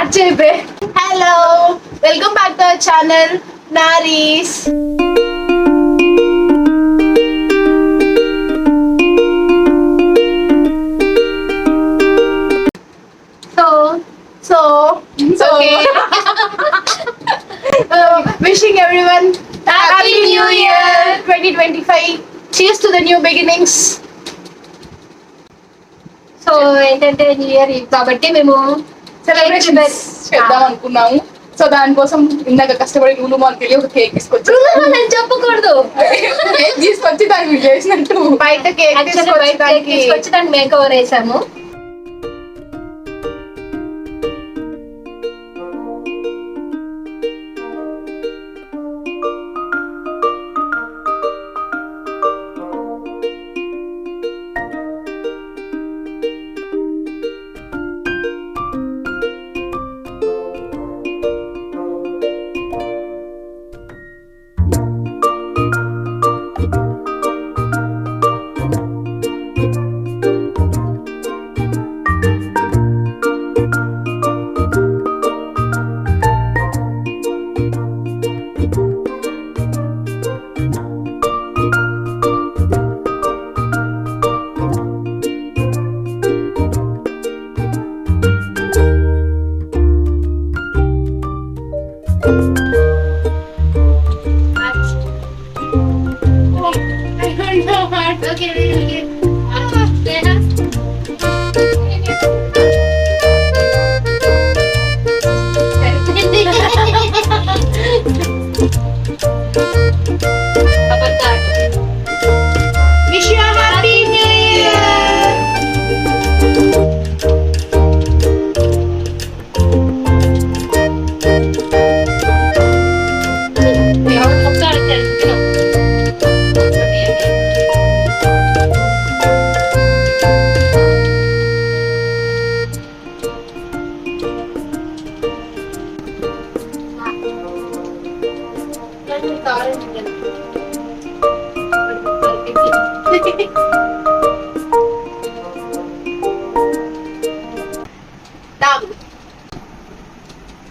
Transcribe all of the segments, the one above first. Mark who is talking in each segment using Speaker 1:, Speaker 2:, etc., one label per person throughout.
Speaker 1: Start చేయబే. Hello, welcome back to our channel Naaris. So wishing everyone happy new year 2025. Cheers to the new beginnings.
Speaker 2: So ఏంటంటే new year కాబట్టి మేము
Speaker 1: celebrations చేద్దాం అనుకున్నాము. So దానికోసం ఇందాక కష్టపడి రూలు మాల్కి వెళ్ళి ఒక కేక్ తీసుకొచ్చి
Speaker 2: చెప్పకూడదు
Speaker 1: కేక్ తీసుకొచ్చి దాన్ని చేసినట్టు బయట కేక్
Speaker 2: తీసుకొచ్చి దాన్ని మేక్ ఓవర్ వేసాము.
Speaker 1: Wish you a happy new year.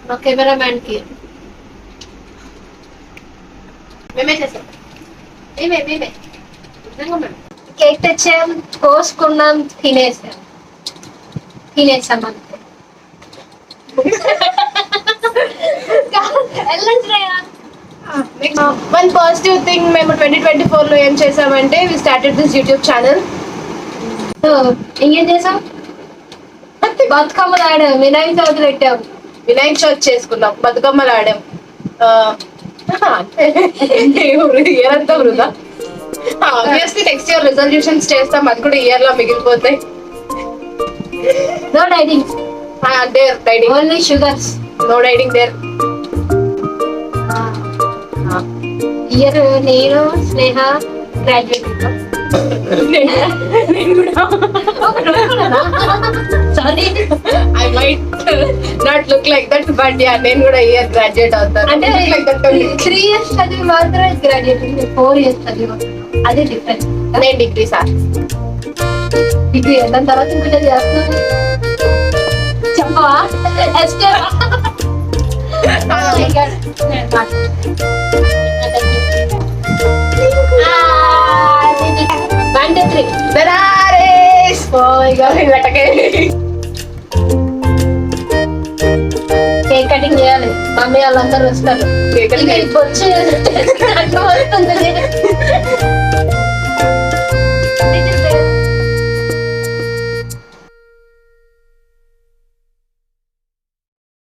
Speaker 2: మా కెమెరామ్యాన్ కి
Speaker 1: మేమే చేసాం.
Speaker 2: కేక్ తెచ్చాం, కోసుకున్నాం, తినేసాం అంతే.
Speaker 1: వన్ పాజిటివ్ థింగ్ మేము 2024 లో ఏం చేసామంటే we started this YouTube channel.
Speaker 2: ఇంకేం చేసాం? బతుకమ్మలు ఆడాం, వినాయక చవితి పెట్టాం,
Speaker 1: వినాయక చవితి చేసుకున్నాం, బతుకమ్మలు ఆడాం. ఇయర్ అంతా వృధా. ఆబ్వియస్లీ నెక్స్ట్ ఇయర్ రిజల్యూషన్స్ చేస్తాం, అది కూడా ఇయర్ లో మిగిలిపోతాయి.
Speaker 2: No dieting,
Speaker 1: there dieting,
Speaker 2: only sugars,
Speaker 1: no dieting there.
Speaker 2: Year నేను Sneha graduate. Sorry,
Speaker 1: I might not look like that, but yeah నేను కూడా ఇయర్ గ్రాడ్యుయేట్ అవుతాను.
Speaker 2: అంటే 3 years చదివి మాత్రమే గ్రాడ్యుయేట్, 4 years చదివి అదే డిఫరెన్స్.
Speaker 1: నేను డిగ్రీ సార్,
Speaker 2: డిగ్రీ దాని తర్వాత ఇంకొక చేస్తున్నాను. చెప్పవా?
Speaker 1: బెనారస్
Speaker 2: కేక్ కటింగ్ చేయాలి, మమ్మీ వాళ్ళందరూ వస్తారు.
Speaker 1: కేక్ కటింగ్
Speaker 2: వచ్చి వస్తుంది.